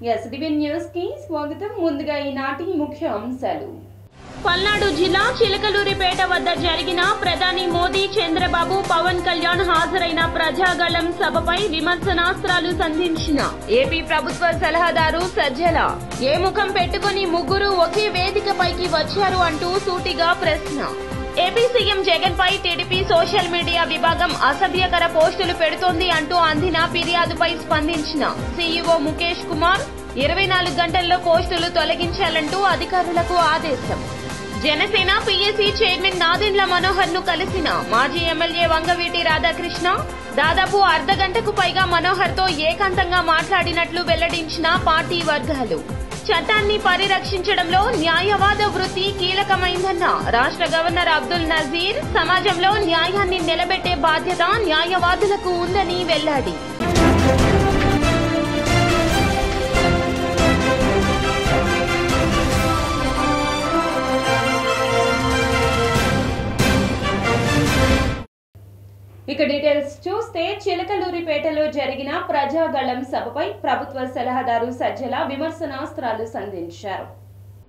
SDV news కి స్వాగతం. ముందుగా ఈనాటి ముఖ్య అంశాలు. పల్నాడు జిల్లా చిలకలూరిపేట వద్ద జరిగిన ప్రధాని మోదీ, చంద్రబాబు, పవన్ కళ్యాణ్ హాజరైన ప్రజాగళం సభపై విమర్శనాస్త్రాలు సంధించిన ఏపీ ప్రభుత్వ సలహాదారు సజ్జల. ఏ ముఖం పెట్టుకుని ముగ్గురు ఒకే వేదికపైకి వచ్చారు అంటూ సూటిగా ప్రశ్న. ఏపీ సీఎం జగన్ పై టీడీపీ సోషల్ మీడియా విభాగం అసభ్యకర పోస్టులు పెడుతోంది అంటూ అందిన ఫిర్యాదుపై స్పందించిన సీఈఓ ముఖేష్ కుమార్ 24 గంటల్లో పోస్టులు తొలగించాలంటూ అధికారులకు ఆదేశం. జనసేన పీఏసీ చైర్మన్ నాదెండ్ల మనోహర్ ను కలిసిన మాజీ ఎమ్మెల్యే వంగవీటి రాధాకృష్ణ దాదాపు అర్ధగంటకు పైగా మనోహర్ తో ఏకాంతంగా మాట్లాడినట్లు వెల్లడించిన పార్టీ వర్గాలు. చట్టాన్ని పరిరక్షించడంలో న్యాయవాద వృత్తి కీలకమైందన్న రాష్ట్ర గవర్నర్ అబ్దుల్ నజీర్. సమాజంలో న్యాయాన్ని నిలబెట్టే బాధ్యత న్యాయవాదులకు ఉందని వెల్లడి. ఇక డీటెయిల్స్ చూస్తే చిలకలూరిపేటలో జరిగిన ప్రజాగళం సభపై ప్రభుత్వ సలహాదారు సజ్జల విమర్శనాస్త్రాలు సంధించారు.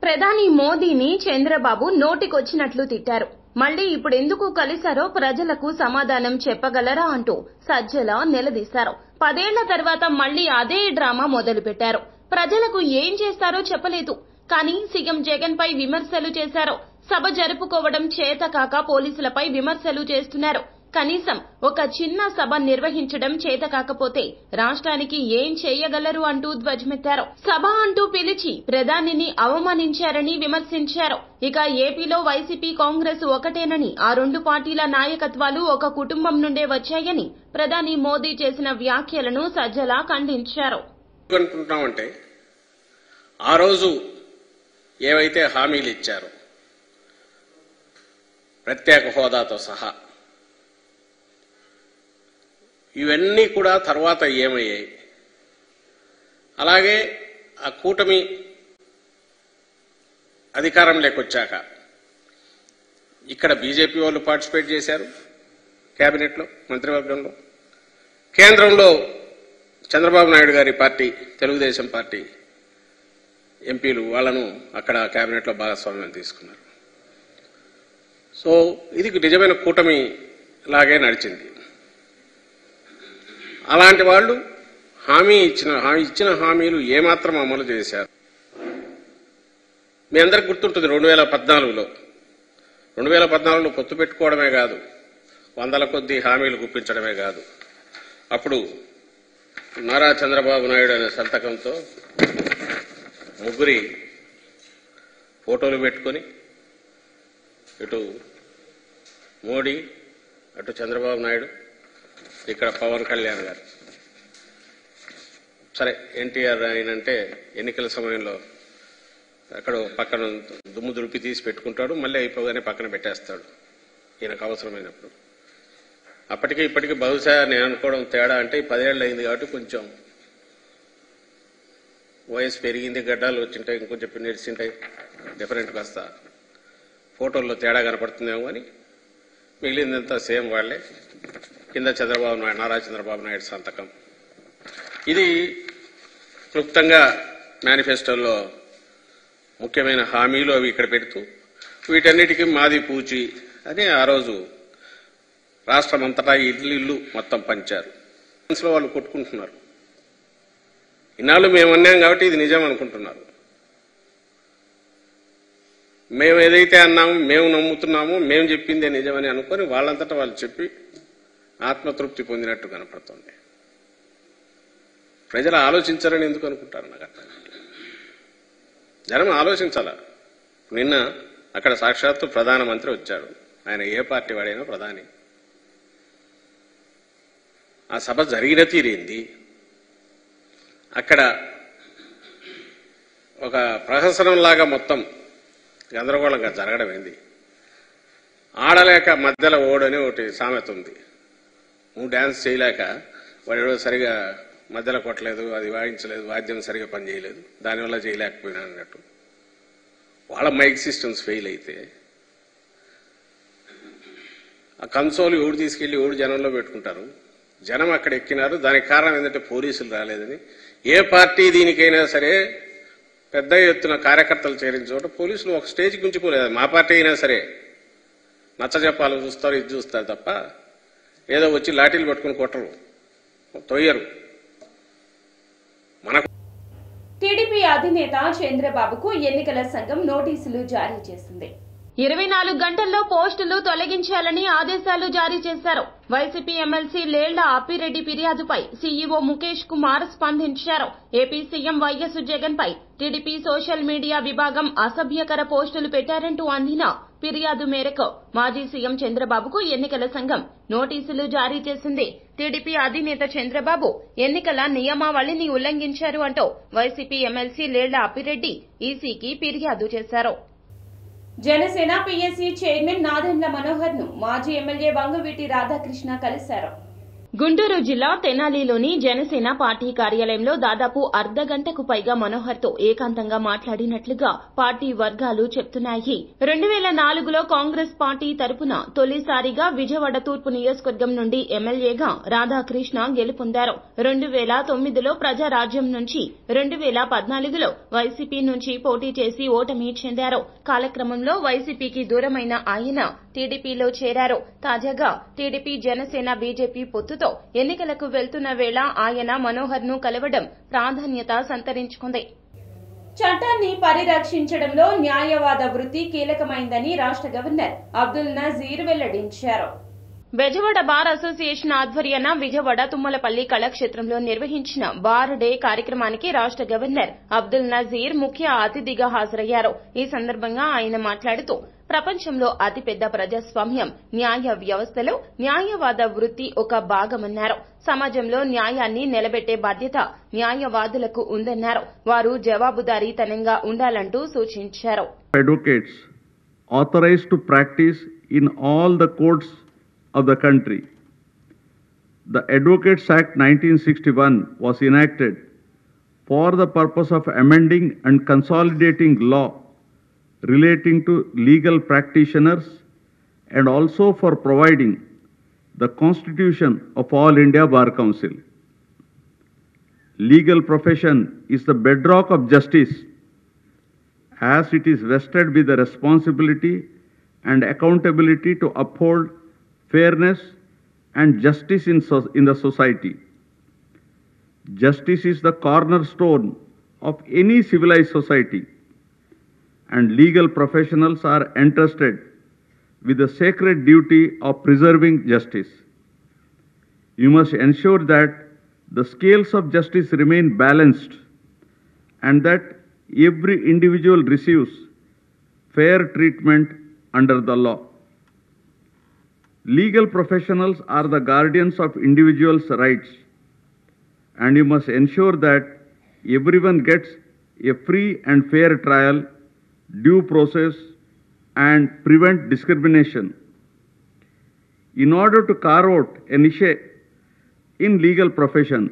ప్రధాని మోదీని చంద్రబాబు నోటికొచ్చినట్లు తిట్టారు. మళ్లీ ఇప్పుడెందుకు కలిశారో ప్రజలకు సమాధానం చెప్పగలరా అంటూ సజ్జల నిలదీశారు. 10 ఏళ్ల తర్వాత మళ్లీ అదే డ్రామా మొదలుపెట్టారు. ప్రజలకు ఏం చేస్తారో చెప్పలేదు, కానీ సీఎం జగన్ పై విమర్శలు చేశారు. సభ జరుపుకోవడం చేతకాక పోలీసులపై విమర్శలు చేస్తున్నారు. కనీసం ఒక చిన్న సభ నిర్వహించడం చేతకాకపోతే రాష్ట్రానికి ఏం చేయగలరు అంటూ ధ్వజమెత్తారు. సభ అంటూ పిలిచి ప్రధానిని అవమానించారని విమర్శించారు. ఇక ఏపీలో వైసీపీ, కాంగ్రెస్ ఒకటేనని, ఆ 2 పార్టీల నాయకత్వాలు ఒక కుటుంబం నుండే వచ్చాయని ప్రధాని మోదీ చేసిన వ్యాఖ్యలను సజ్జల ఖండించారు. ఆ రోజు ఏవైతే హామీలు ఇచ్చారో ప్రత్యేక హోదాతో సహా ఇవన్నీ కూడా తర్వాత ఏమయ్యాయి? అలాగే ఆ కూటమి అధికారంలోకి వచ్చాక ఇక్కడ బీజేపీ వాళ్ళు పార్టిసిపేట్ చేశారు కేబినెట్లో, మంత్రివర్గంలో. కేంద్రంలో చంద్రబాబు నాయుడు గారి పార్టీ, తెలుగుదేశం పార్టీ ఎంపీలు వాళ్ళను అక్కడ కేబినెట్లో భాగస్వామ్యం తీసుకున్నారు. సో ఇది నిజమైన కూటమి లాగే నడిచింది. అలాంటి వాళ్ళు ఇచ్చిన హామీలు ఏమాత్రం అమలు చేశారు? మీ అందరికి గుర్తుంటుంది 2014లో పొత్తు పెట్టుకోవడమే కాదు, 100ల కొద్దీ హామీలు గుప్పించడమే కాదు, అప్పుడు నారా చంద్రబాబు నాయుడు అనే సంతకంతో ముగ్గురి ఫోటోలు పెట్టుకొని ఇటు మోడీ, అటు చంద్రబాబు నాయుడు, ఇక్కడ పవన్ కళ్యాణ్ గారు. సరే, ఎన్టీఆర్ ఆయనంటే ఎన్నికల సమయంలో అక్కడ పక్కన దుమ్ము దులిపి తీసి పెట్టుకుంటాడు, మళ్ళీ అయిపోగానే పక్కన పెట్టేస్తాడు ఈయనకు అవసరమైనప్పుడు. అప్పటికి ఇప్పటికీ బహుశా నేను అనుకోవడం తేడా అంటే 10 ఏళ్ళు అయింది కాబట్టి కొంచెం వయసు పెరిగింది, గడ్డాలు వచ్చింటాయి, ఇంకొంచెం నెడిచింటాయి, డిఫరెంట్ కాస్త ఫోటోల్లో తేడా కనపడుతుందేమో అని. మిగిలిందంతా సేమ్ వాళ్లే. కింద నారా చంద్రబాబు నాయుడు సంతకం. ఇది క్లుప్తంగా మేనిఫెస్టోలో ముఖ్యమైన హామీలు అవి ఇక్కడ పెడుతూ వీటన్నిటికీ మాది పూచి అని ఆ రోజు రాష్ట్రం అంతటా ఇల్లు మొత్తం పంచారు. మనసులో వాళ్ళు కొట్టుకుంటున్నారు. ఇన్నాళ్ళు మేము అన్నాం కాబట్టి ఇది నిజం అనుకుంటున్నారు. మేము ఏదైతే అన్నామో, మేము నమ్ముతున్నామో, మేము చెప్పిందే నిజమని అనుకొని వాళ్ళంతటా వాళ్ళు చెప్పి ఆత్మతృప్తి పొందినట్టు కనపడుతుంది. ప్రజలు ఆలోచించారని ఎందుకు అనుకుంటారు? నాకు అర్థం కాదు. జనం ఆలోచించాలా. నిన్న అక్కడ సాక్షాత్తు ప్రధానమంత్రి వచ్చాడు. ఆయన ఏ పార్టీ వాడైనా ప్రధాని. ఆ సభ జరిగిన తీరేంది? అక్కడ ఒక ప్రహసనంలాగా మొత్తం గందరగోళంగా జరగడం ఏంది? ఆడలేక మధ్యలో ఓడని ఒకటి సామెత ఉంది. నువ్వు డ్యాన్స్ చేయలేక వాడు సరిగా మధ్యలో కొట్టలేదు, అది వాయించలేదు, వాద్యం సరిగా పనిచేయలేదు, దానివల్ల చేయలేకపోయినా అన్నట్టు. వాళ్ళ మైక్ సిస్టమ్స్ ఫెయిల్ అయితే ఆ కన్సోల్ ఎవడు తీసుకెళ్లి ఎవడు జనంలో పెట్టుకుంటారు? జనం అక్కడ ఎక్కినారు. దానికి కారణం ఏంటంటే పోలీసులు రాలేదని. ఏ పార్టీ దీనికైనా సరే పెద్ద ఎత్తున కార్యకర్తలు చేరిన చోట పోలీసులు ఒక స్టేజ్కి ఉంచిపోలేదు. మా పార్టీ అయినా సరే నచ్చజెప్పాలని చూస్తారు, ఇది చూస్తారు తప్ప ఏదో వచ్చి లాఠీలు పట్టుకుని కొట్టరు, తొయ్యరు. మనకు టీడీపీ అధినేత చంద్రబాబుకు ఎన్నికల సంఘం నోటీసులు జారీ చేసింది. 24 గంటల్లో పోస్టులు తొలగించాలని ఆదేశాలు జారీ చేశారు. వైసీపీ ఎమ్మెల్సీ లేళ్ల అప్పిరెడ్డి ఫిర్యాదుపై సీఈఓ ముఖేష్ కుమార్ స్పందించారు. ఏపీ సీఎం వైఎస్ జగన్ పై టీడీపీ సోషల్ మీడియా విభాగం అసభ్యకర పోస్టులు పెట్టారంటూ అందిన ఫిర్యాదు మేరకు మాజీ సీఎం చంద్రబాబుకు ఎన్నికల సంఘం నోటీసులు జారీ చేసింది. టీడీపీ అధినేత చంద్రబాబు ఎన్నికల నియమావళిని ఉల్లంఘించారు అంటూ వైసీపీ ఎమ్మెల్సీ లేళ్ల అప్పిరెడ్డి ఈసీకి ఫిర్యాదు చేశారు. జనసేన పీఎస్సీ చైర్మన్ నాదెండ్ల మనోహర్ ను మాజీ ఎమ్మెల్యే వంగవీటి రాధాకృష్ణ కలిశారు. గుంటూరు జిల్లా తెనాలిలోని జనసేన పార్టీ కార్యాలయంలో దాదాపు అర్ధ గంటకు పైగా మనోహర్ తో ఏకాంతంగా మాట్లాడినట్లుగా పార్టీ వర్గాలు చెప్తున్నాయి. 2004లో కాంగ్రెస్ పార్టీ తరపున తొలిసారిగా విజయవాడ తూర్పు నియోజకవర్గం నుండి ఎమ్మెల్యేగా రాధాకృష్ణ గెలుపొందారు. 2009లో ప్రజారాజ్యం నుంచి 2014లో వైసీపీ నుంచి పోటీ చేసి ఓటమి చెందారు. కాలక్రమంలో వైసీపీకి దూరమైన ఆయన టీడీపీలో చేరారు. తాజాగా టీడీపీ జనసేన బీజేపీ పొత్తుతో ఎన్నికలకు వెళ్తున్న వేళ ఆయన మనోహర్ ను కలవడం ప్రాధాన్యత సంతరించుకుంది. చట్టాన్ని పరిరక్షించడంలో న్యాయవాద వృత్తి కీలకమైందని రాష్ట్ర గవర్నర్ అబ్దుల్ నజీర్ వెల్లడించారు. బెజవాడ బార్ అసోసియేషన్ ఆధ్వర్యాన విజయవాడ తుమ్మలపల్లి కళాక్షేత్రంలో నిర్వహించిన బార్ డే కార్యక్రమానికి రాష్ట్ర గవర్నర్ అబ్దుల్ నజీర్ ముఖ్య అతిథిగా హాజరయ్యారు. ఈ సందర్భంగా ఆయన మాట్లాడుతూ ప్రపంచంలో అతిపెద్ద ప్రజాస్వామ్యం న్యాయ వ్యవస్థలో న్యాయవాద వృత్తి ఒక భాగమన్నారు. సమాజంలో న్యాయాన్ని నిలబెట్టే బాధ్యత న్యాయవాదులకు ఉందన్నారు. వారు జవాబుదారీతనంగా ఉండాలంటూ సూచించారు. Advocates authorized to practice in all the courts of the country. The Advocates Act 1961 was enacted for the purpose of amending and consolidating law relating to legal practitioners and also for providing the constitution of All India Bar Council. Legal profession is the bedrock of justice as it is vested with the responsibility and accountability to uphold fairness and justice in the society. Justice is the cornerstone of any civilized society, and legal professionals are entrusted with the sacred duty of preserving justice. You must ensure that the scales of justice remain balanced and that every individual receives fair treatment under the law. Legal professionals are the guardians of individuals' rights, and you must ensure that everyone gets a free and fair trial, due process, and prevent discrimination. In order to carve out a niche in legal profession,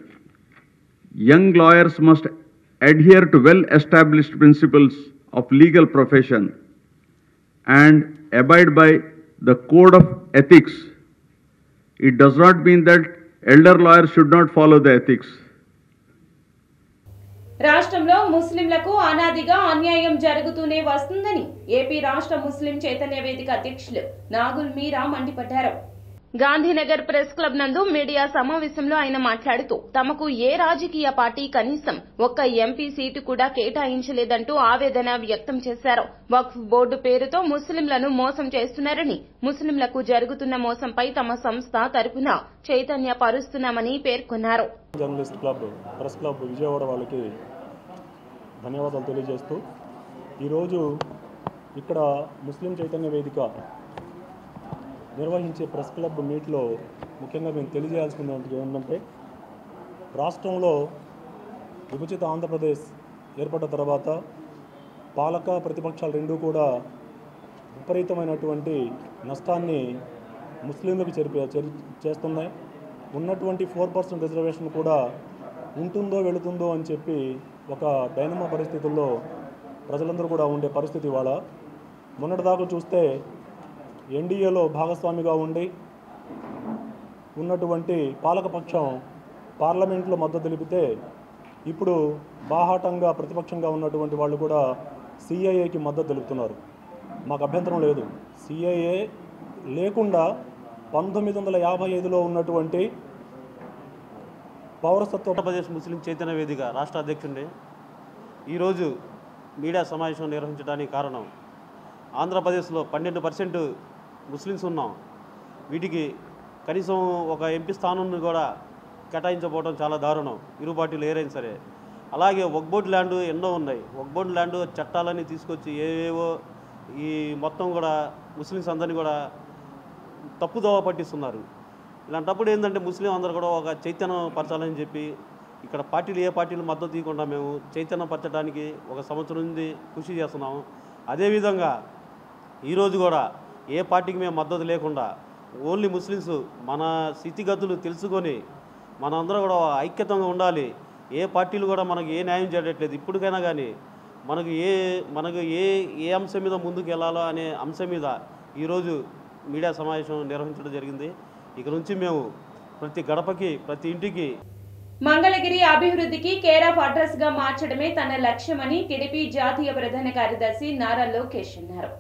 young lawyers must adhere to well-established principles of legal profession and abide by the code of ethics. It does not mean that elder lawyers should not follow the ethics. రాష్ట్రంలో ముస్లింలకు అనాదిగా అన్యాయం జరుగుతూనే వస్తుందని AP రాష్ట్ర ముస్లిం చైతన్య వేదిక అధ్యక్షులు నాగుల్ మీరా మండిపడ్డారు. గాంధీనగర్ ప్రెస్ క్లబ్ నందు మీడియా సమావేశంలో ఆయన మాట్లాడుతూ తమకు ఏ రాజకీయ పార్టీ కనీసం ఒక్క ఎంపీ సీటు కూడా కేటాయించలేదంటూ ఆవేదన వ్యక్తం చేశారు. వక్ఫ్ బోర్డు పేరుతో ముస్లింలను మోసం చేస్తున్నారని, ముస్లింలకు జరుగుతున్న మోసంపై తమ సంస్థ తరపున చైతన్య పరుస్తున్నామని పేర్కొన్నారు. Journalist club press club Vijayawada వాళ్ళకి ధన్యవాదాలు తెలియజేస్తూ ఈరోజు ఇక్కడ ముస్లిం చైతన్య వేదిక నిర్వహించే ప్రెస్ క్లబ్ మీట్లో ముఖ్యంగా మేము తెలియజేయాల్సింది ఏంటంటే రాష్ట్రంలో విభజిత ఆంధ్రప్రదేశ్ ఏర్పడ్డ తర్వాత పాలక ప్రతిపక్షాలు రెండూ కూడా విపరీతమైనటువంటి నష్టాన్ని ముస్లింలకు చేస్తున్నాయి. ఉన్నటువంటి 4% రిజర్వేషన్ కూడా ఉంటుందో వెళుతుందో అని చెప్పి ఒక డైనమా పరిస్థితుల్లో ప్రజలందరూ కూడా ఉండే పరిస్థితి ఇవాళ. మొన్నటిదాకా చూస్తే ఎన్డీఏలో భాగస్వామిగా ఉండి ఉన్నటువంటి పాలకపక్షం పార్లమెంట్లో మద్దతు తెలిపితే ఇప్పుడు బాహాటంగా ప్రతిపక్షంగా ఉన్నటువంటి వాళ్ళు కూడా సిఐఏకి మద్దతు తెలుపుతున్నారు. మాకు అభ్యంతరం లేదు. సిఐఏ లేకుండా 1955లో ఉన్నటువంటి పౌరసత్వ ఆంధ్రప్రదేశ్ ముస్లిం చైతన్య వేదిక రాష్ట్ర అధ్యక్షుడిని ఈరోజు మీడియా సమావేశం నిర్వహించడానికి కారణం, ఆంధ్రప్రదేశ్లో 12% ముస్లిమ్స్ ఉన్నాం. వీటికి కనీసం ఒక ఎంపీ స్థానాన్ని కూడా కేటాయించకపోవడం చాలా దారుణం, ఇరు పార్టీలు ఏరైనా సరే. అలాగే వక్ఫ్ బోర్డు ల్యాండ్ ఎన్నో ఉన్నాయి. వక్ఫ్ బోర్డు ల్యాండ్ చట్టాలన్నీ తీసుకొచ్చి ఏవేవో ఈ మొత్తం కూడా ముస్లిమ్స్ అందరినీ కూడా తప్పుదోవ పట్టిస్తున్నారు. ఇలాంటప్పుడు ఏంటంటే ముస్లిం అందరూ కూడా ఒక చైతన్యం పరచాలని చెప్పి ఇక్కడ పార్టీలు ఏ పార్టీలు మద్దతు తీయకుండా మేము చైతన్యం పరచడానికి ఒక సంవత్సరం నుండి కృషి చేస్తున్నాము. అదేవిధంగా ఈరోజు కూడా ఏ పార్టీకి మేము మద్దతు లేకుండా ఓన్లీ ముస్లిమ్స్ మన స్థితిగతులు తెలుసుకొని మనందరూ కూడా ఐక్యతంగా ఉండాలి. ఏ పార్టీలు కూడా మనకు ఏ న్యాయం చేయట్లేదు. ఇప్పటికైనా కానీ మనకు ఏ అంశం మీద ముందుకు వెళ్ళాలో అనే అంశం మీద ఈరోజు మీడియా సమావేశం నిర్వహించడం జరిగింది. ఇక నుంచి మేము ప్రతి గడపకి ప్రతి ఇంటికి మంగళగిరి అభివృద్ధికి కేర్ ఆఫ్ అడ్రస్ గా మార్చడమే తన లక్ష్యమని టీడీపీ జాతీయ ప్రధాన కార్యదర్శి నారా లోకేష్ అన్నారు.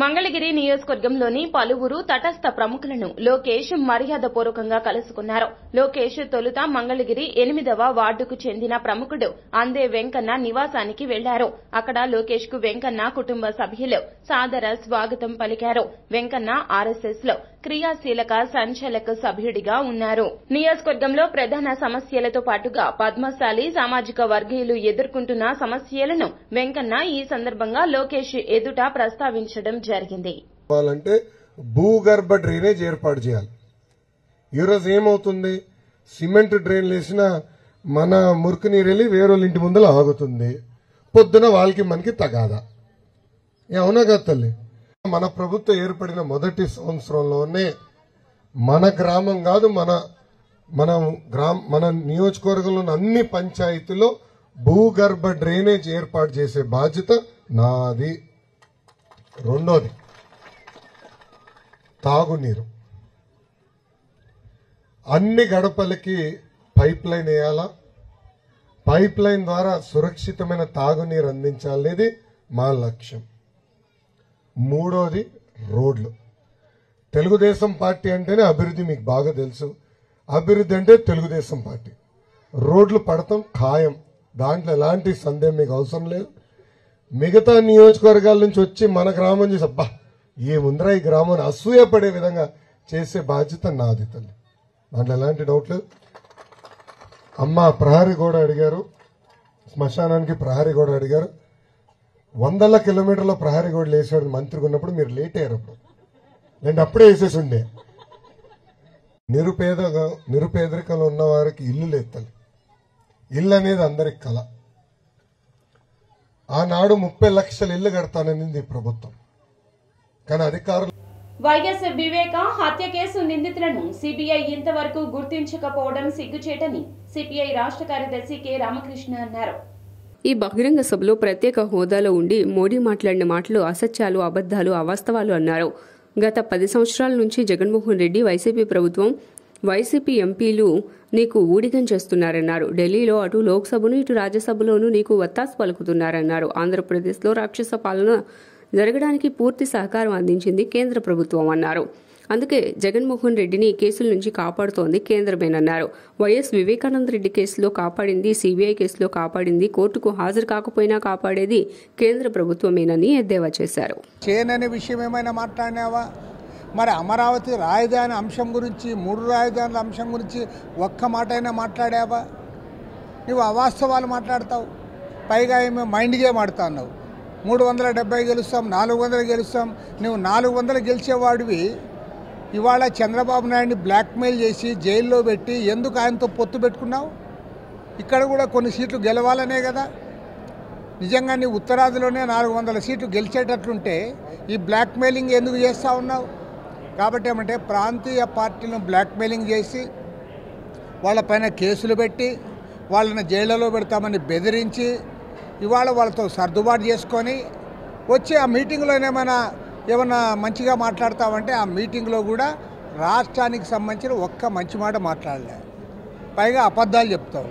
మంగళగిరి నియోజకవర్గంలోని పలువురు తటస్థ ప్రముఖులను లోకేష్ మర్యాదపూర్వకంగా కలుసుకున్నారు. లోకేష్ తొలుత మంగళగిరి 8వ వార్డుకు చెందిన ప్రముఖుడు అందే వెంకన్న నివాసానికి వెళ్లారు. అక్కడ లోకేష్ కు వెంకన్న కుటుంబ సభ్యులు సాదర స్వాగతం పలికారు. వెంకన్న ఆర్ఎస్ఎస్ లో క్రియాశీలక సంచాలక సభ్యుడిగా ఉన్నారు. నియోజకవర్గంలో ప్రధాన సమస్యలతో పాటుగా పద్మశాలి సామాజిక వర్గీయులు ఎదుర్కొంటున్న సమస్యలను వెంకన్న ఈ సందర్భంగా లోకేష్ ఎదుట ప్రస్తావించడం జరిగింది. భూగర్భ డ్రైనేజ్ ఏర్పాటు చేయాలి. ఈరోజు ఏమవుతుంది, సిమెంట్ డ్రైన్ వేసిన మన మురికి నీరు వెళ్ళి వేరే ఇంటి ముందర ఆగుతుంది. పొద్దున వాళ్ళకి మనకి తగాదా. అవునా కదా తల్లి? మన ప్రభుత్వం ఏర్పడిన మొదటి సంవత్సరంలోనే మన గ్రామం కాదు మన నియోజకవర్గంలో అన్ని పంచాయతీలో భూగర్భ డ్రైనేజ్ ఏర్పాటు చేసే బాధ్యత నాది. రెండోది తాగునీరు. అన్ని గడపలకి పైప్ లైన్ వేయాలా, పైప్ లైన్ ద్వారా సురక్షితమైన తాగునీరు అందించాలనేది మా లక్ష్యం. మూడోది రోడ్లు. తెలుగుదేశం పార్టీ అంటేనే అభివృద్ధి మీకు బాగా తెలుసు. అభివృద్ధి అంటే తెలుగుదేశం పార్టీ. రోడ్లు పడతాం ఖాయం, దాంట్లో ఎలాంటి సందేహం మీకు అవసరం లేదు. మిగతా నియోజకవర్గాల నుంచి వచ్చి మన గ్రామం చూసి అబ్బా ఏముందిరా ఈ గ్రామాన్ని అసూయపడే విధంగా చేసే బాధ్యత నాది తల్లి, దాంట్లో ఎలాంటి డౌట్ లేదు. అమ్మ ప్రహరీ గోడ అడిగారు, శ్మశానానికి ప్రహరీ గోడ అడిగారు. 100 కిలోమీటర్ల ప్రహరీ గోడలు వేసాడు మంత్రిగా ఉన్నప్పుడు, మీరు లేట్ అయ్యారు. అప్పుడు నేను అప్పుడే వేసేసి ఉండే. నిరుపేదరికంలో ఉన్న వారికి ఇల్లు లేదు తల్లి. ఇల్లు అనేది అందరికి కళ. ఆనాడు 30 లక్షల ఇల్లు కడతాననింది ఈ ప్రభుత్వం, కానీ అధికారులు వైఎస్ వివేక హత్య కేసు నిందితులను సిబిఐ ఇంతవరకు గుర్తించకపోవడం సిగ్గుచేటని సిపిఐ రాష్ట్ర కార్యదర్శి కె రామకృష్ణ అన్నారు. ఈ బహిరంగ సభలో ప్రత్యేక హోదాలో ఉండి మోడీ మాట్లాడిన మాటలు అసత్యాలు, అబద్దాలు, అవాస్తవాలు అన్నారు. గత 10 సంవత్సరాల నుంచి జగన్మోహన్ రెడ్డి, వైసీపీ ప్రభుత్వం, వైసీపీ ఎంపీలు నీకు ఊడిగం చేస్తున్నారన్నారు. ఢిల్లీలో అటు లోక్సభను ఇటు రాజ్యసభలోనూ నీకు వత్తాసు పలుకుతున్నారన్నారు. ఆంధ్రప్రదేశ్లో రాక్షస పాలన జరగడానికి పూర్తి సహకారం అందించింది కేంద్ర ప్రభుత్వం అన్నారు. అందుకే జగన్మోహన్ రెడ్డిని కేసుల నుంచి కాపాడుతోంది కేంద్రమేనన్నారు. వైఎస్ వివేకానంద రెడ్డి కేసులో కాపాడింది సిబిఐ, కేసులో కాపాడింది కోర్టుకు హాజరు కాకపోయినా కాపాడేది కేంద్ర ప్రభుత్వమేనని ఎద్దేవా చేశారు. చేయననే విషయం ఏమైనా మాట్లాడినావా? మరి అమరావతి రాజధాని అంశం గురించి, 3 రాజధానుల అంశం గురించి ఒక్క మాట అయినా మాట్లాడావా? నువ్వు అవాస్తవాలు మాట్లాడతావు, పైగా ఏమో మైండ్ గేమ్ ఆడుతా అన్నావు. 370 గెలుస్తాం, 400 గెలుస్తాం. నువ్వు 400 గెలిచేవాడివి ఇవాళ చంద్రబాబు నాయుడిని బ్లాక్మెయిల్ చేసి జైల్లో పెట్టి ఎందుకు ఆయనతో పొత్తు పెట్టుకున్నావు? ఇక్కడ కూడా కొన్ని సీట్లు గెలవాలనే కదా. నిజంగా నీ ఉత్తరాదిలోనే 400 సీట్లు గెలిచేటట్లుంటే ఈ బ్లాక్మెయిలింగ్ ఎందుకు చేస్తూ ఉన్నావు? కాబట్టి ఏమంటే ప్రాంతీయ పార్టీలను బ్లాక్మెయిలింగ్ చేసి వాళ్ళపైన కేసులు పెట్టి వాళ్ళని జైళ్ళలో పెడతామని బెదిరించి ఇవాళ వాళ్ళతో సర్దుబాటు చేసుకొని వచ్చి ఆ మీటింగ్లో ఏమైనా మంచిగా మాట్లాడతామంటే ఆ మీటింగ్లో కూడా రాష్ట్రానికి సంబంధించిన ఒక్క మంచి మాట మాట్లాడలే, పైగా అబద్ధాలు చెప్తావు.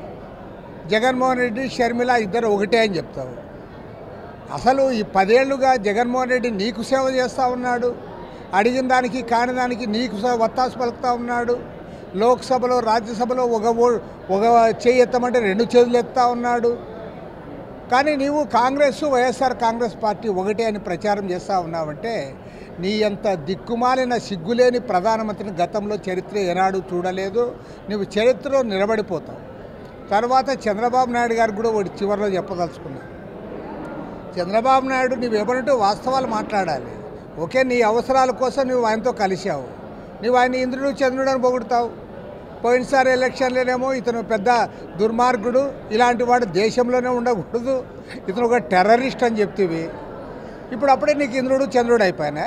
జగన్మోహన్ రెడ్డి షర్మిల ఇద్దరు ఒకటే అని చెప్తావు. అసలు ఈ 10 ఏళ్లుగా జగన్మోహన్ రెడ్డి నీకు సేవ చేస్తూ ఉన్నాడు, అడిగిన దానికి కాని దానికి నీకు వత్తాసు పలుకుతూ ఉన్నాడు. లోక్సభలో రాజ్యసభలో ఒక చేయి ఎత్తమంటే 2 చేతులు ఎత్తా ఉన్నాడు. కానీ నీవు వైఎస్ఆర్ కాంగ్రెస్ పార్టీ ఒకటే అని ప్రచారం చేస్తూ ఉన్నావంటే నీ అంత దిక్కుమాలిన సిగ్గులేని ప్రధానమంత్రిని గతంలో చరిత్ర ఏనాడు చూడలేదు. నువ్వు చరిత్రలో నిలబడిపోతావు. తర్వాత చంద్రబాబు నాయుడు గారికి కూడా ఒకటి చివరిలో చెప్పదలుచుకున్నావు. చంద్రబాబు నాయుడు నువ్వేమంటూ వాస్తవాలు మాట్లాడాలి. ఓకే, నీ అవసరాల కోసం నువ్వు ఆయనతో కలిశావు, నువ్వు ఆయన ఇంద్రుడు చంద్రుడు అని పొగుడుతావు. పోయినసారి ఎలక్షన్లోనేమో ఇతను పెద్ద దుర్మార్గుడు, ఇలాంటి వాడు దేశంలోనే ఉండకూడదు, ఇతను ఒక టెర్రరిస్ట్ అని చెప్తేవి. ఇప్పుడు అప్పుడే నీకు ఇంద్రుడు చంద్రుడు అయిపోయినా.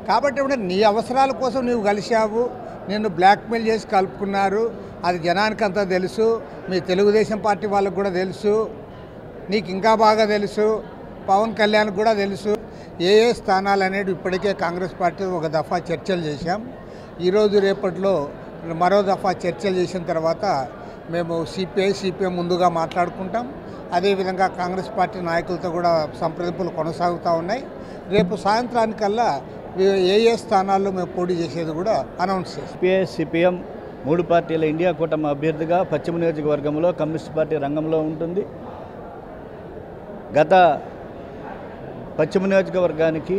కాబట్టి ఇప్పుడు నీ అవసరాల కోసం నువ్వు కలిశావు, నిన్ను బ్లాక్మెయిల్ చేసి కలుపుకున్నారు. అది జనానికి అంతా తెలుసు, మీ తెలుగుదేశం పార్టీ వాళ్ళకు కూడా తెలుసు, నీకు ఇంకా బాగా తెలుసు, పవన్ కళ్యాణ్కి కూడా తెలుసు. ఏ స్థానాలు అనేది ఇప్పటికే కాంగ్రెస్ పార్టీ ఒక దఫా చర్చలు చేశాం. ఈరోజు రేపట్లో మరో దఫా చర్చలు చేసిన తర్వాత మేము సిపిఎం ముందుగా మాట్లాడుకుంటాం. అదేవిధంగా కాంగ్రెస్ పార్టీ నాయకులతో కూడా సంప్రదింపులు కొనసాగుతూ ఉన్నాయి. రేపు సాయంత్రానికల్లా ఏ స్థానాల్లో మేము పోటీ చేసేది కూడా అనౌన్స్ చేస్తాం. సిపిఎం 3 పార్టీల ఇండియా కూటమి అభ్యర్థిగా పశ్చిమ నియోజకవర్గంలో కమ్యూనిస్ట్ పార్టీ రంగంలో ఉంటుంది. గత పశ్చిమ నియోజకవర్గానికి,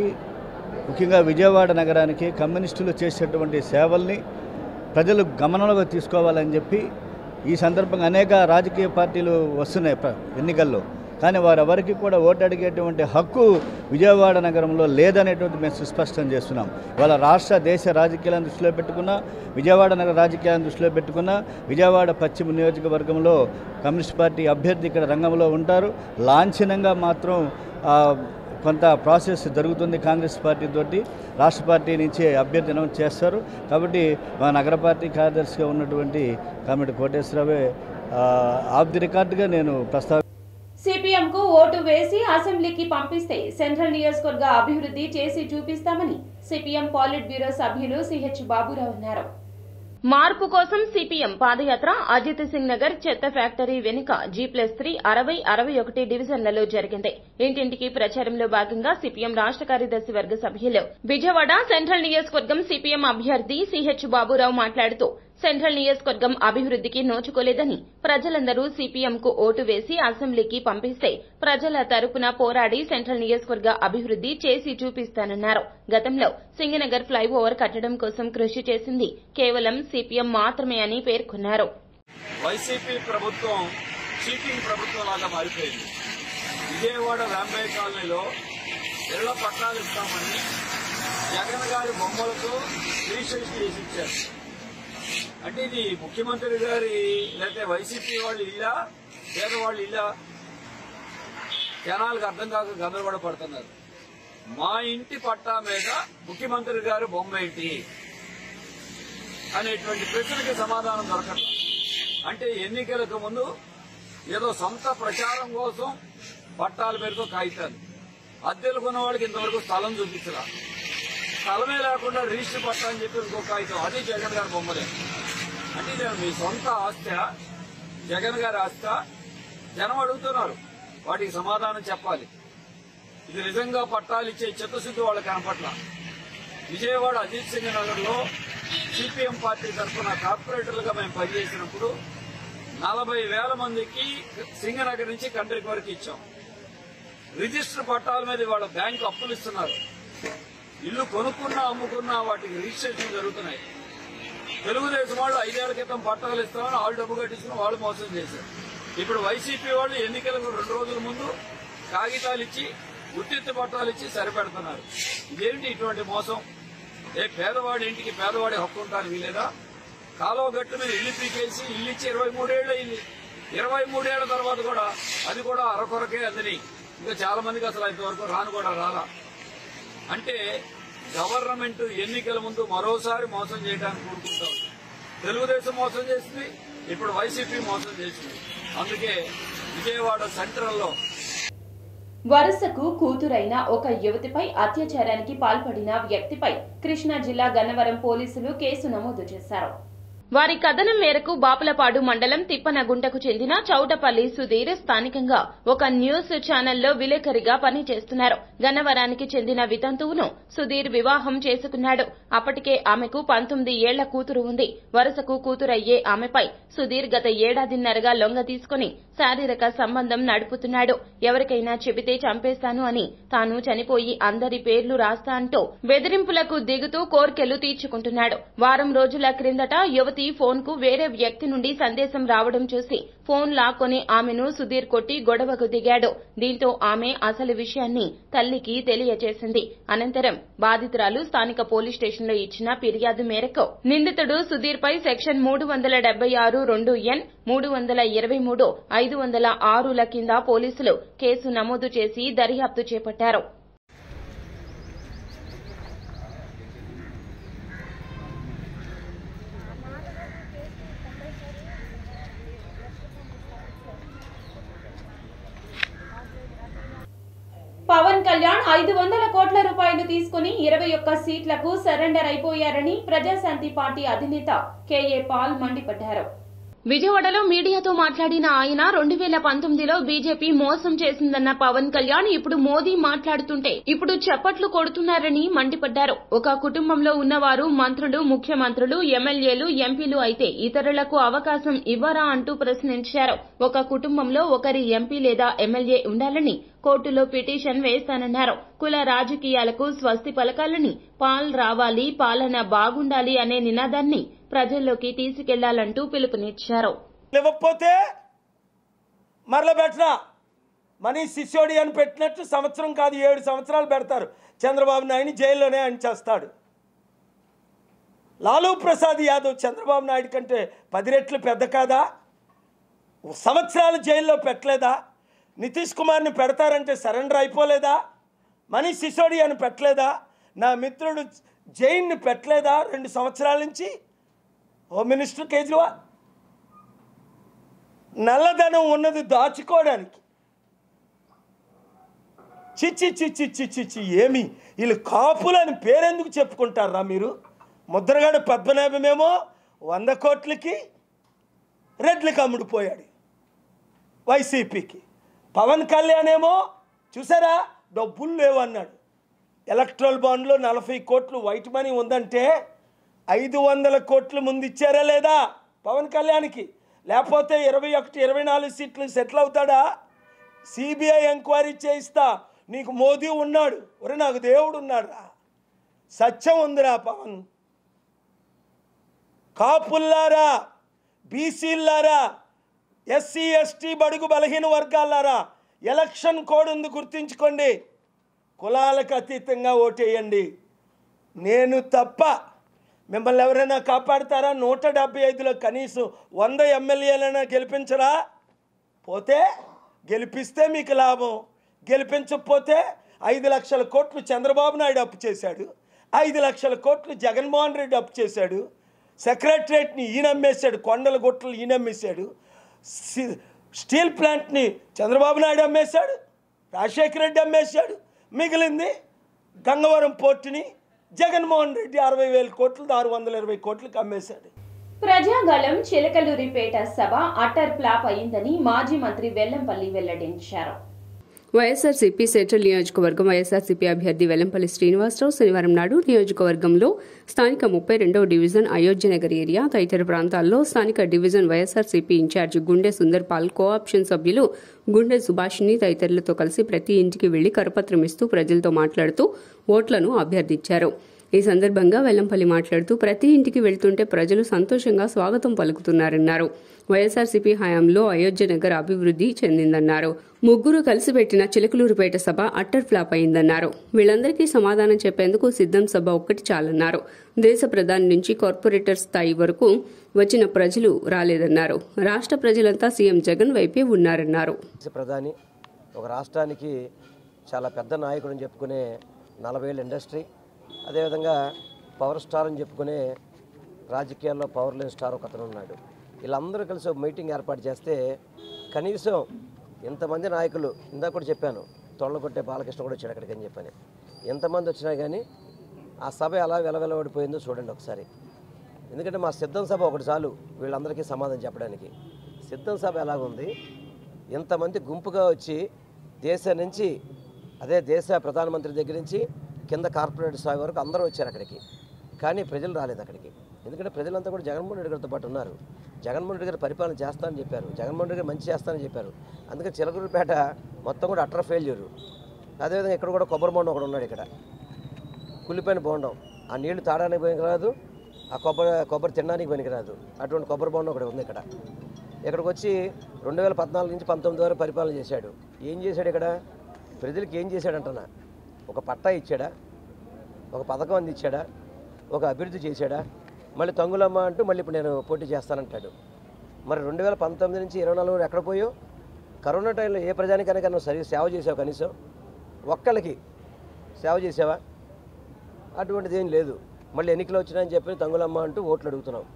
ముఖ్యంగా విజయవాడ నగరానికి కమ్యూనిస్టులు చేసేటువంటి సేవల్ని ప్రజలు గమనంలోకి తీసుకోవాలని చెప్పి ఈ సందర్భంగా అనేక రాజకీయ పార్టీలు వస్తున్నాయి ఎన్నికల్లో. కానీ వారెవరికి కూడా ఓటు అడిగేటువంటి హక్కు విజయవాడ నగరంలో లేదనేటువంటి మేము సుస్పష్టం చేస్తున్నాం. ఇవాళ దేశ రాజకీయాలను దృష్టిలో పెట్టుకున్న, విజయవాడ నగర రాజకీయాలను దృష్టిలో పెట్టుకున్న విజయవాడ పశ్చిమ నియోజకవర్గంలో కమ్యూనిస్ట్ పార్టీ అభ్యర్థి ఇక్కడ రంగంలో ఉంటారు. లాంఛనంగా మాత్రం కొంత ప్రాసెస్ జరుగుతుంది. కాంగ్రెస్ పార్టీ తోటి రాష్ట్ర పార్టీ నుంచి అభ్యర్థి అనౌన్స్ చేస్తారు. కాబట్టి మా నగర పార్టీ కార్యదర్శిగా ఉన్నటువంటి కామెటి కోటేశ్వరరావే ఆఫ్ ది రికార్డుగా నేను సిపిఎంకు ఓటు వేసి అసెంబ్లీకి పంపిస్తే సెంట్రల్ నియోజకవర్గ అభివృద్ధి చేసి చూపిస్తామని సిపిఎం పాలిట్ బ్యూరో సభ్యులు సిహెచ్ బాబురావు అన్నారు. మార్పు కోసం సిపిఎం పాదయాత్ర అజిత్ సింగ్ నగర్ చెత్త ఫ్యాక్టరీ వెనుక G+3 60, 61 డివిజన్లలో జరిగింది. ఇంటింటికి ప్రచారంలో భాగంగా సిపిఎం రాష్ట్ర కార్యదర్శి వర్గ సభ్యులు విజయవాడ సెంట్రల్ నియోజకవర్గం సిపిఎం అభ్యర్థి సిహెచ్ బాబురావు మాట్లాడుతూ సెంట్రల్ నియోజకవర్గం అభివృద్ధికి నోచుకోలేదని, ప్రజలందరూ సిపిఎంకు ఓటు వేసి అసెంబ్లీకి పంపిస్తే ప్రజల తరపున పోరాడి సెంట్రల్ నియోజకవర్గ అభివృద్ధి చేసి చూపిస్తానన్నారు. గతంలో సింగనగర్ ఫ్లైఓవర్ కట్టడం కోసం కృషి చేసింది కేవలం సిపిఎం మాత్రమే అని పేర్కొన్నారు. వైసీపీ ప్రభుత్వం చీటింగ్ ప్రభుత్వం లాగా మారిపోయింది. విజయవాడ రాంబయ్య కాలనీలో ఇళ్ల పట్టాలు ఇస్తామని జగన్ గారి బొమ్మలతో రిజిస్ట్రేషన్ చేసి ఇచ్చారు. అంటే ఇది ముఖ్యమంత్రి గారి లేకపోతే వైసీపీ వాళ్ళు ఇల్లా, పేదవాళ్ళు ఇల్లా, జనాలకు అర్థం కాక గందరగోళ పడుతున్నారు. మా ఇంటి పట్టా మీద ముఖ్యమంత్రి గారి బొమ్మ ఏంటి అనేటువంటి ప్రశ్నకి సమాధానం దొరకదు. అంటే ఎన్నికలకు ముందు ఏదో సొంత ప్రచారం కోసం పట్టాల పేరుతో కాగితాలు, అద్దెలు కొన్న వాళ్ళకి ఇంతవరకు స్థలం చూపించరా, స్థలమే లేకుండా రిజిస్టర్ పట్టా అని చెప్పి ఇంకో కాగితం, అది జగన్ గారి బొమ్మలే. అంటే ఇది మీ సొంత ఆస్తి, జగన్ గారి ఆస్తి. జనం అడుగుతున్నారు, వాటికి సమాధానం చెప్పాలి. ఇది నిజంగా పట్టాలు ఇచ్చే చిత్తశుద్ధి వాళ్ళకి కనపట్ల. విజయవాడ అజిత్ సింగ్ నగర్ లో సిపిఎం పార్టీ తరఫున కార్పొరేటర్లుగా మేము పనిచేసినప్పుడు 40,000 మందికి సింగనగర్ నుంచి కంట్రీకి వరకు ఇచ్చాం. రిజిస్టర్ పట్టాల మీద వాళ్ళ బ్యాంకు అప్పులు ఇస్తున్నారు. ఇల్లు కొనుక్కున్నా అమ్ముకున్నా వాటికి రిజిస్ట్రేషన్ జరుగుతున్నాయి. తెలుగుదేశం వాళ్ళు 5 ఏళ్ల క్రితం పట్టాలు ఇస్తామని వాళ్ళు డబ్బు కట్టించుకుని వాళ్ళు మోసం చేశారు. ఇప్పుడు వైసీపీ వాళ్ళు ఎన్నికలకు 2 రోజుల ముందు కాగితాలు ఇచ్చి గుర్తింపు పట్టాలు ఇచ్చి సరిపెడుతున్నారు. ఇదేంటి ఇటువంటి మోసం? పేదవాడి ఇంటికి పేదవాడి హక్కు ఉంటాను వీలేదా? కాలువ గట్టు మీద ఇల్లు పీకేసి ఇల్లు ఇచ్చి 23 ఏళ్ళు అయింది. 23 ఏళ్ల తర్వాత కూడా అది కూడా అరకొరకే అందని, ఇంకా చాలా మందికి అసలు ఇంతవరకు రాను కూడా రాలా. అంటే గవర్నమెంట్ ఎన్నికల ముందు మరోసారి మోసం చేయడానికి కోరుకుంటాం. తెలుగుదేశం మోసం చేసింది, ఇప్పుడు వైసీపీ మోసం చేసింది. అందుకే విజయవాడ సెంట్రల్లో వరుసకు కూతురైన ఒక యువతిపై అత్యాచారానికి పాల్పడిన వ్యక్తిపై కృష్ణా జిల్లా గన్నవరం పోలీసులు కేసు నమోదు చేశారు. వారి కథనం మేరకు బాపులపాడు మండలం తిప్పనగుంటకు చెందిన చౌటపల్లి సుధీర్ స్థానికంగా ఒక న్యూస్ ఛానల్లో విలేకరిగా పనిచేస్తున్నారు. గన్నవరానికి చెందిన వితంతువును సుధీర్ వివాహం చేసుకున్నాడు. అప్పటికే ఆమెకు 19 ఏళ్ల కూతురు ఉంది. వరుసకు కూతురయ్యే ఆమెపై సుధీర్ గత ఏడాదిన్నరగా లొంగ తీసుకుని శారీరక సంబంధం నడుపుతున్నాడు. ఎవరికైనా చెబితే చంపేస్తాను అని, తాను చనిపోయి అందరి పేర్లు రాస్తా అంటూ బెదిరింపులకు దిగుతూ కోర్కెలు తీర్చుకుంటున్నాడు. వారం రోజుల క్రిందట యువతి ఫోన్ కు వేరే వ్యక్తి నుండి సందేశం రావడం చూసి ఫోన్ లాక్కొని ఆమెను సుధీర్ కొట్టి గొడవకు దిగాడు. దీంతో ఆమె అసలు విషయాన్ని తల్లికి తెలియజేసింది. అనంతరం బాధితురాలు స్థానిక పోలీస్ స్టేషన్లో ఇచ్చిన ఫిర్యాదు మేరకు నిందితుడు సుధీర్ పై సెక్షన్ 376(2)(n), 323(506) కింద పోలీసులు కేసు నమోదు చేసి దర్యాప్తు చేపట్టారు. పవన్ కళ్యాణ్ 500 కోట్ల రూపాయలు తీసుకుని 21 సీట్లకు సరెండర్ అయిపోయారని ప్రజాశాంతి పార్టీ అధినేత కేఏ పాల్ మండిపడ్డారు. విజయవాడలో మీడియాతో మాట్లాడిన ఆయన 2019లో బీజేపీ మోసం చేసిందన్న పవన్ కళ్యాణ్ ఇప్పుడు మోదీ మాట్లాడుతుంటే ఇప్పుడు చప్పట్లు కొడుతున్నారని మండిపడ్డారు. ఒక కుటుంబంలో ఉన్నవారు మంత్రులు, ముఖ్యమంత్రులు, ఎమ్మెల్యేలు, ఎంపీలు అయితే ఇతరులకు అవకాశం ఇవ్వరా అంటూ ప్రశ్నించారు. ఒక కుటుంబంలో ఒకరి ఎంపీ లేదా ఎమ్మెల్యే ఉండాలని కోర్టులో పిటిషన్ వేస్తానన్నారు. కుల రాజకీయాలకు స్వస్తి పలకాలని, పాల్ రావాలి, పాలన బాగుండాలి అనే నినాదాన్ని ప్రజల్లోకి తీసుకెళ్లాలంటూ పిలుపునిచ్చారు. లేకపోతే మరల పెట్టరా మనీష్ సిసోడి అని పెట్టినట్టు సంవత్సరం కాదు 7 సంవత్సరాలు పెడతారు. చంద్రబాబు నాయుడిని జైల్లోనే ఆయన చేస్తాడు. లాలూ ప్రసాద్ యాదవ్ చంద్రబాబు నాయుడు కంటే 10 రెట్లు పెద్ద కాదా? సంవత్సరాలు జైల్లో పెట్టలేదా? నితీష్ కుమార్ని పెడతారంటే సరెండర్ అయిపోలేదా? మనీష్ సిసోడి అని పెట్టలేదా? నా మిత్రుడు జైన్ని పెట్టలేదా 2 సంవత్సరాల నుంచి? హోమ్ మినిస్టర్ కేజ్రీవాల్ నల్లధనం ఉన్నది దాచుకోవడానికి. చిచ్చి చిచ్చి చిచ్చి చి ఏమి వీళ్ళు కాపులు అని పేరెందుకు చెప్పుకుంటారా మీరు? ముద్రగడ పద్మనాభమేమో 100 కోట్లకి రెడ్లకి అమ్ముడుపోయాడు వైసీపీకి. పవన్ కళ్యాణ్ ఏమో చూసారా డబ్బులు లేవన్నాడు. ఎలక్ట్రల్ బాండ్లో 40 కోట్లు వైట్ మనీ ఉందంటే 500 కోట్లు ముందు ఇచ్చారా లేదా పవన్ కళ్యాణ్కి? లేకపోతే 21-24 సీట్లు సెటిల్ అవుతాడా? సిబిఐ ఎంక్వైరీ చేయిస్తా, నీకు మోదీ ఉన్నాడు, ఒరే నాకు దేవుడు ఉన్నాడురా, సత్యం ఉందిరా పవన్. కాపుల్లారా, బీసీలారా, ఎస్సీ ఎస్టీ బడుగు బలహీన వర్గాలారా, ఎలక్షన్ కోడ్ ఉంది గుర్తుంచుకోండి. కులాలకు అతీతంగా ఓటేయండి. నేను తప్ప మిమ్మల్ని ఎవరైనా కాపాడతారా? 175లో కనీసం 100 ఎమ్మెల్యేలైనా గెలిపించరా? పోతే గెలిపిస్తే మీకు లాభం, గెలిపించకపోతే 5 లక్షల కోట్లు చంద్రబాబు నాయుడు అప్పు చేశాడు, 5 లక్షల కోట్లు జగన్మోహన్ రెడ్డి అప్పు చేశాడు, సెక్రటరేట్ని ఈయన అమ్మేశాడు, కొండల గుట్టలు ఈయన అమ్మేశాడు, స్టీల్ ప్లాంట్ని చంద్రబాబు నాయుడు అమ్మేశాడు, రాజశేఖర రెడ్డి అమ్మేశాడు, మిగిలింది గంగవరం పోర్టుని జగన్మోహన్ రెడ్డి 60,000 కోట్లు 620 కోట్లకు అమ్మేశాడు. ప్రజాగళం చిలకలూరిపేట సభ అటర్ ఫ్లాప్ అయిందని మాజీ మంత్రి వెల్లంపల్లి వెల్లడించారు. వైఎస్ఆర్సీపీ సెంట్రల్ నియోజకవర్గం వైఎస్ఆర్సీపీ అభ్యర్థి వెల్లంపల్లి శ్రీనివాసరావు శనివారం నాడు నియోజకవర్గంలో స్థానిక 32వ డివిజన్ అయోధ్యనగర్ ఏరియా తదితర ప్రాంతాల్లో స్థానిక డివిజన్ వైఎస్ఆర్సీపీ ఇన్ఛార్జి గుండె సుందర్పాల్ కోఆప్షన్ సభ్యులు గుండె సుభాషిణి తదితరులతో కలిసి ప్రతి ఇంటికి వెళ్లి కరపత్రం ఇస్తూ ప్రజలతో మాట్లాడుతూ ఓట్లను అభ్యర్థించారు. ఈ సందర్భంగా వెల్లంపల్లి మాట్లాడుతూ ప్రతి ఇంటికి వెళ్తుంటే ప్రజలు సంతోషంగా స్వాగతం పలుకుతున్నారన్నారు. వైఎస్ఆర్సీపీ హయాంలో అయోధ్యనగర్ అభివృద్ధి చెందిందన్నారు. ముగ్గురు కలిసి పెట్టిన చిలకలూరిపేట సభ అట్టర్ ఫ్లాప్ అయిందన్నారు. వీళ్లందరికీ సమాధానం చెప్పేందుకు సిద్ధం సభ ఒక్కటి చాలన్నారు. దేశ ప్రధాని నుంచి కార్పొరేటర్ స్థాయి వరకు వచ్చిన ప్రజలు రాలేదన్నారు. రాష్ట్ర ప్రజలంతా సీఎం జగన్ వైపే ఉన్నారన్నారు. ప్రధాని ఒక రాష్ట్రానికి చాలా పెద్ద నాయకుడు అని చెప్పుకునే 40 ఏళ్ళ ఇండస్ట్రీ, అదేవిధంగా పవర్ స్టార్ అని చెప్పుకునే రాజకీయాల్లో పవర్ లేని స్టార్ ఒక అతను ఉన్నాడు. వీళ్ళందరూ కలిసి ఒక మీటింగ్ ఏర్పాటు చేస్తే కనీసం ఇంతమంది నాయకులు, ఇందాక కూడా చెప్పాను, తొళ్ళగొట్టే బాలకృష్ణ కూడా వచ్చాడు అక్కడికి అని చెప్పాను. ఎంతమంది వచ్చినా కానీ ఆ సభ ఎలా వెలవెలబడిపోయిందో చూడండి ఒకసారి. ఎందుకంటే మా సిద్ధం సభ ఒకటి చాలు వీళ్ళందరికీ సమాధానం చెప్పడానికి. సిద్ధం సభ ఎలాగుంది, ఇంతమంది గుంపుగా వచ్చి దేశం నుంచి దేశ ప్రధానమంత్రి దగ్గర నుంచి కింద కార్పొరేట్ స్థాయి వరకు అందరూ వచ్చారు అక్కడికి. కానీ ప్రజలు రాలేదు అక్కడికి. ఎందుకంటే ప్రజలంతా కూడా జగన్మోహన్ రెడ్డి గారితో పాటు ఉన్నారు. జగన్మోహన్ రెడ్డి గారు పరిపాలన చేస్తానని చెప్పారు, జగన్మోహన్ రెడ్డి గారు మంచి చేస్తానని చెప్పారు. అందుకే చిలకలూరిపేట మొత్తం కూడా అట్టర్ ఫెయిల్యూరు. అదేవిధంగా ఇక్కడ కూడా కొబ్బరి బొండం ఒకడు ఉన్నాడు, ఇక్కడ కుళ్ళిపోయిన బొండం. ఆ నీళ్లు తాడానికి పనికిరాదు, ఆ కొబ్బరి తినడానికి పనికిరాదు. అటువంటి కొబ్బరి బొండం ఒకటి ఉంది ఇక్కడ. ఇక్కడికి వచ్చి 2014 నుంచి 19 వరకు పరిపాలన చేశాడు. ఏం చేశాడు ఇక్కడ? ప్రజలకు ఏం చేశాడంటున్నా? ఒక పట్టా ఇచ్చాడా? ఒక పథకం అందించాడా? ఒక అభివృద్ధి చేశాడా? మళ్ళీ తంగులమ్మ అంటూ మళ్ళీ ఇప్పుడు నేను పోటీ చేస్తానంటాడు. మరి 2019 నుంచి 24 ఎక్కడ పోయావు? కరోనా టైంలో ఏ ప్రజానికైనా నువ్వు సేవ చేసావు? కనీసం ఒక్కళ్ళకి సేవ చేసావా? అటువంటిది ఏం లేదు. మళ్ళీ ఎన్నికలు వచ్చినాయని చెప్పి తంగులమ్మ అంటూ ఓట్లు అడుగుతున్నావు.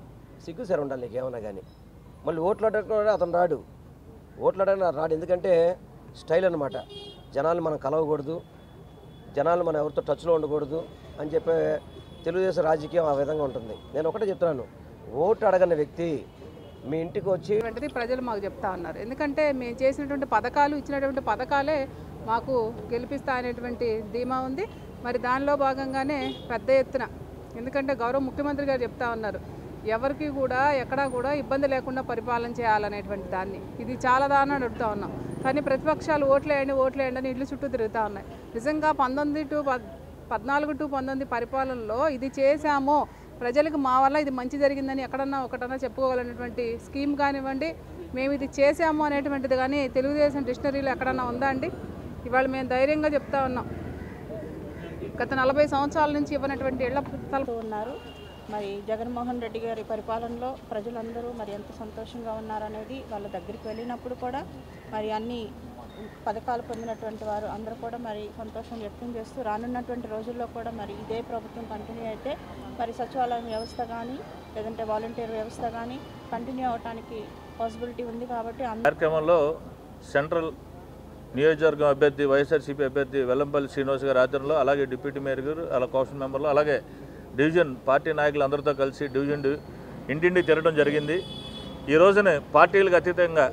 సిగ్గు సరే ఉండాలి నీకు ఏమన్నా కానీ. మళ్ళీ ఓట్లు అడగకుండా అతను రాడు, ఓట్లు అడగ రాడు. ఎందుకంటే స్టైల్ అనమాట. జనాలు మనం కలవకూడదు, జనాలు మనం ఎవరితో టచ్లో ఉండకూడదు అని చెప్పే తెలుగుదేశం రాజకీయం ఆ విధంగా ఉంటుంది. నేను ఒకటే చెప్తున్నాను, ఓటు అడగని వ్యక్తి మీ ఇంటికి వచ్చి వెంటనే ప్రజలు మాకు చెప్తా ఉన్నారు. ఎందుకంటే మేము చేసినటువంటి పథకాలు, ఇచ్చినటువంటి పథకాలే మాకు గెలిపిస్తాయనేటువంటి ధీమా ఉంది. మరి దానిలో భాగంగానే పెద్ద ఎత్తున, ఎందుకంటే గౌరవ ముఖ్యమంత్రి గారు చెప్తా ఉన్నారు, ఎవరికి కూడా ఎక్కడా కూడా ఇబ్బంది లేకుండా పరిపాలన చేయాలనేటువంటి దాన్ని. ఇది చాలా దారుణం అడుగుతూ ఉన్నాం. కానీ ప్రతిపక్షాలు ఓట్లేయండి అని ఇళ్ళు చుట్టూ తిరుగుతూ ఉన్నాయి. నిజంగా 14 to 19 పరిపాలనలో ఇది చేశామో, ప్రజలకు మా వల్ల ఇది మంచి జరిగిందని ఎక్కడన్నా ఒకటన్నా చెప్పుకోవాలనేటువంటి స్కీమ్ కానివ్వండి, మేము ఇది చేశాము అనేటువంటిది కానీ తెలుగుదేశం డిక్షనరీలో ఎక్కడన్నా ఉందా అండి? ఇవాళ మేము ధైర్యంగా చెప్తా ఉన్నాం, గత 40 సంవత్సరాల నుంచి ఇవ్వనటువంటి ఇళ్ల స్థలాలు ఉన్నారు. మరి జగన్మోహన్ రెడ్డి గారి పరిపాలనలో ప్రజలందరూ మరి ఎంత సంతోషంగా ఉన్నారనేది వాళ్ళ దగ్గరికి వెళ్ళినప్పుడు కూడా మరి అన్ని పథకాలు పొందినటువంటి వారు అందరూ కూడా మరి సంతోషం వ్యక్తం చేస్తూ రానున్నటువంటి రోజుల్లో కూడా మరి ఇదే ప్రభుత్వం కంటిన్యూ అయితే మరి సచివాలయం వ్యవస్థ కానీ లేదంటే వాలంటీర్ వ్యవస్థ కానీ కంటిన్యూ అవడానికి పాసిబిలిటీ ఉంది. కాబట్టి కార్యక్రమంలో సెంట్రల్ నియోజకవర్గం అభ్యర్థి వైఎస్ఆర్సీపీ అభ్యర్థి వెల్లంపల్లి శ్రీనివాస్ గారి ఆధ్వర్యంలో, అలాగే డిప్యూటీ మేయర్ గారు, అలా కౌన్సిల్ మెంబర్లు, అలాగే డివిజన్ పార్టీ నాయకులు అందరితో కలిసి డివిజన్ ఇంటింటి తిరగడం జరిగింది. ఈ రోజున పార్టీలకు అతీతంగా,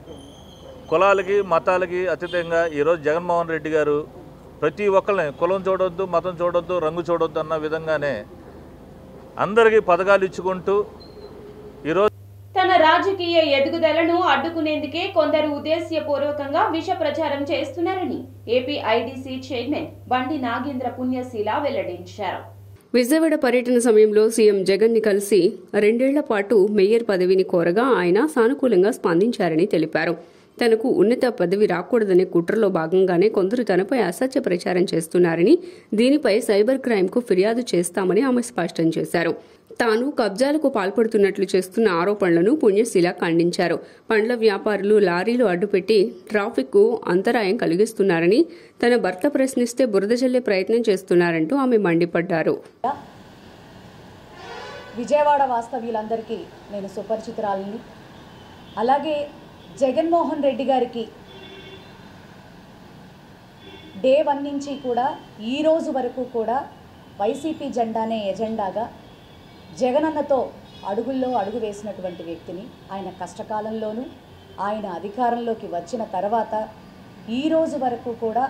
కులాలకి మతాలకి అతీతంగా ఈరోజు జగన్మోహన్ రెడ్డి గారు ప్రతి ఒక్కరిని కులం చూడొద్దు, మతం చూడొద్దు, రంగు చూడొద్దు అన్న విధంగానే అందరికీ పథకాలు ఇచ్చుకుంటూ ఈరోజు తన రాజకీయ ఎదుగుదలను అడ్డుకునేందుకే కొందరు ఉద్దేశ్యపూర్వకంగా విష ప్రచారం చేస్తున్నారని ఏపీ ఐడీసీ చైర్మన్ బండి నాగేంద్ర పుణ్యశీల వెల్లడించారు. విజయవాడ పర్యటన సమయంలో సీఎం జగన్ ని కలిసి 2 ఏళ్ల పాటు మేయర్ పదవిని కోరగా ఆయన సానుకూలంగా స్పందించారని తెలిపారు. తనకు ఉన్నత పదవి రాకూడదనే కుట్రలో భాగంగానే కొందరు తనపై అసత్య ప్రచారం చేస్తున్నారని, దీనిపై సైబర్ క్రైమ్ కు ఫిర్యాదు చేస్తామని ఆమె స్పష్టం చేశారు. తాను కబ్జాలకు పాల్పడుతున్నట్లు చేస్తున్న ఆరోపణలను పుణ్యశీల ఖండించారు. పండ్ల వ్యాపారులు లారీలు అడ్డుపెట్టి ట్రాఫిక్ కు అంతరాయం కలిగిస్తున్నారని, తన భర్త ప్రశ్నిస్తే బురద జల్లే ప్రయత్నం చేస్తున్నారంటూ ఆమె మండిపడ్డారు. విజయవాడ వాస్తవ్యులందరికీ నేను సుపరిచితురాలిని. అలాగే జగన్మోహన్ రెడ్డి గారికి డే 1 నుంచి కూడా ఈ రోజు వరకు కూడా వైసీపీ జెండానే ఎజెండాగా జగనన్నతో అడుగుల్లో అడుగు వేసినటువంటి వ్యక్తిని. ఆయన కష్టకాలంలోనూ, ఆయన అధికారంలోకి వచ్చిన తర్వాత ఈ రోజు వరకు కూడా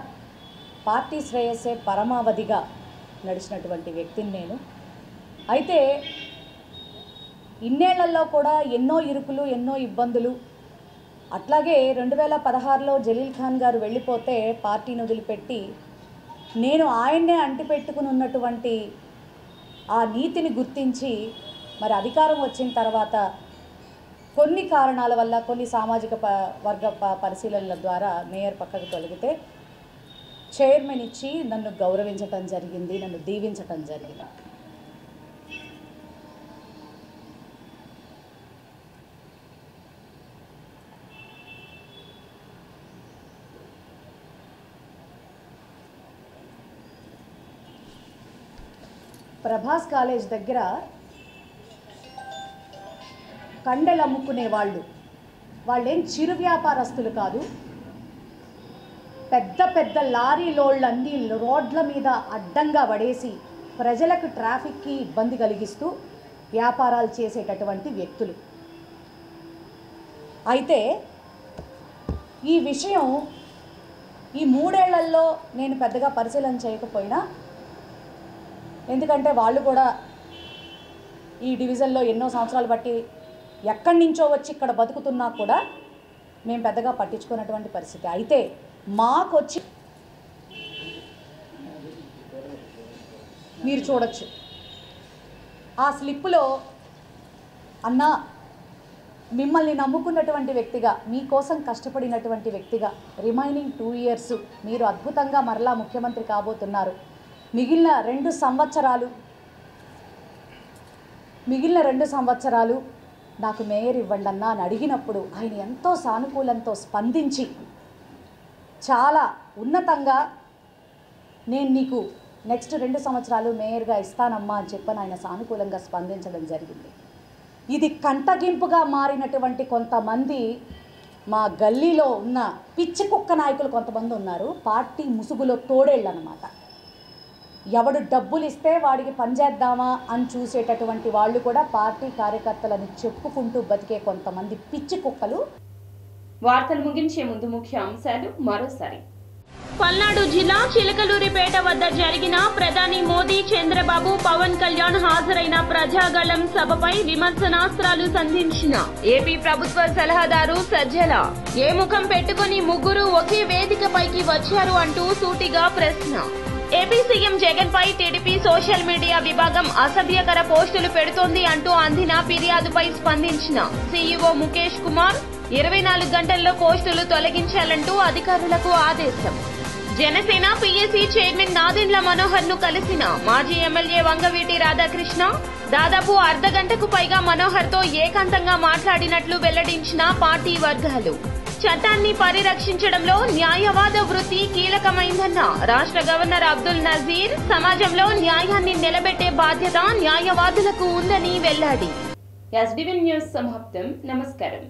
పార్టీ శ్రేయస్సే పరమావధిగా నడిచినటువంటి వ్యక్తిని నేను. అయితే ఇన్నేళ్లలో కూడా ఎన్నో ఇరుకులు, ఎన్నో ఇబ్బందులు. అట్లాగే 2016లో జలీల్ ఖాన్ గారు వెళ్ళిపోతే పార్టీని వదిలిపెట్టి నేను ఆయన్నే అంటిపెట్టుకుని ఉన్నటువంటి ఆ నీతిని గుర్తించి మరి అధికారం వచ్చిన తర్వాత కొన్ని కారణాల వల్ల, కొన్ని సామాజిక వర్గ పరిశీలనల ద్వారా మేయర్ పక్కకు తొలగితే చైర్మన్ ఇచ్చి నన్ను గౌరవించటం జరిగింది, నన్ను దీవించటం జరిగింది. ప్రభాస్ కాలేజ్ దగ్గర కండెలు అమ్ముకునే వాళ్ళేం చిరు వ్యాపారస్తులు కాదు. పెద్ద పెద్ద లారీ లోళ్ళన్నీ రోడ్ల మీద అడ్డంగా పడేసి ప్రజలకు ట్రాఫిక్కి ఇబ్బంది కలిగిస్తూ వ్యాపారాలు చేసేటటువంటి వ్యక్తులు. అయితే ఈ విషయం ఈ 3 ఏళ్లలో నేను పెద్దగా పరిశీలన చేయకపోయినా, ఎందుకంటే వాళ్ళు కూడా ఈ డివిజన్లో ఎన్నో సంవత్సరాలు బట్టి ఎక్కడి నుంచో వచ్చి ఇక్కడ బతుకుతున్నా కూడా మేము పెద్దగా పట్టించుకున్నటువంటి పరిస్థితి. అయితే మాకొచ్చి మీరు చూడొచ్చు ఆ స్లిప్పులో, అన్నా మిమ్మల్ని నమ్ముకున్నటువంటి వ్యక్తిగా, మీకోసం కష్టపడినటువంటి వ్యక్తిగా రిమైనింగ్ 2 years మీరు అద్భుతంగా మరలా ముఖ్యమంత్రి కాబోతున్నారు, మిగిలిన 2 సంవత్సరాలు నాకు మేయర్ ఇవ్వండి అన్నా అని అడిగినప్పుడు ఆయన ఎంతో సానుకూలంతో స్పందించి చాలా ఉన్నతంగా నేను నీకు నెక్స్ట్ 2 సంవత్సరాలు మేయర్గా ఇస్తానమ్మా అని చెప్పని ఆయన సానుకూలంగా స్పందించడం జరిగింది. ఇది కంటగింపుగా మారినటువంటి కొంతమంది మా గల్లీలో ఉన్న పిచ్చి కుక్క నాయకులు కొంతమంది ఉన్నారు. పార్టీ ముసుగులో తోడేళ్ళు అన్నమాట. ఎవడు డబ్బులు ఇస్తే వాడికి పనిచేద్దామా అని చూసేటటువంటి వాళ్ళు కూడా పార్టీ కార్యకర్తలను చెప్పుకుంటూ బతికే కొంతమంది పిచ్చి కుక్కలు. వార్తలు ముగించే ముందు ముఖ్య అంశాలు మరోసారి. పల్నాడు జిల్లా చిలకలూరిపేట వద్ద జరిగిన ప్రధాని మోదీ, చంద్రబాబు, పవన్ కళ్యాణ్ హాజరైన ప్రజాగళం సభపై విమర్శనాస్త్రాలు సంధించిన ఏపీ ప్రభుత్వ సలహాదారు సజ్జల. ఏ ముఖం పెట్టుకుని ముగ్గురు ఒకే వేదికపైకి వచ్చారు అంటూ సూటిగా ప్రశ్న. ఏపీ సీఎం జగన్ పై టీడీపీ సోషల్ మీడియా విభాగం అసభ్యకర పోస్టులు పెడుతోంది అంటూ అందిన ఫిర్యాదుపై స్పందించిన సీఈఓ ముఖేష్ కుమార్ 24 గంటల్లో పోస్టులు తొలగించాలంటూ అధికారులకు ఆదేశం. జనసేన పీఏసీ చైర్మన్ నాదెండ్ల మనోహర్ ను కలిసిన మాజీ ఎమ్మెల్యే వంగవీటి రాధాకృష్ణ దాదాపు అర్ధగంటకు పైగా మనోహర్ తో ఏకాంతంగా మాట్లాడినట్లు వెల్లడించిన పార్టీ వర్గాలు. చట్టాన్ని పరిరక్షించడంలో న్యాయవాద వృత్తి కీలకమైందన్న రాష్ట్ర గవర్నర్ అబ్దుల్ నజీర్. సమాజంలో న్యాయాన్ని నిలబెట్టే బాధ్యత న్యాయవాదులకు ఉందని వెల్లడి. ఎస్డీవీ న్యూస్ సమాప్తం. నమస్కారం.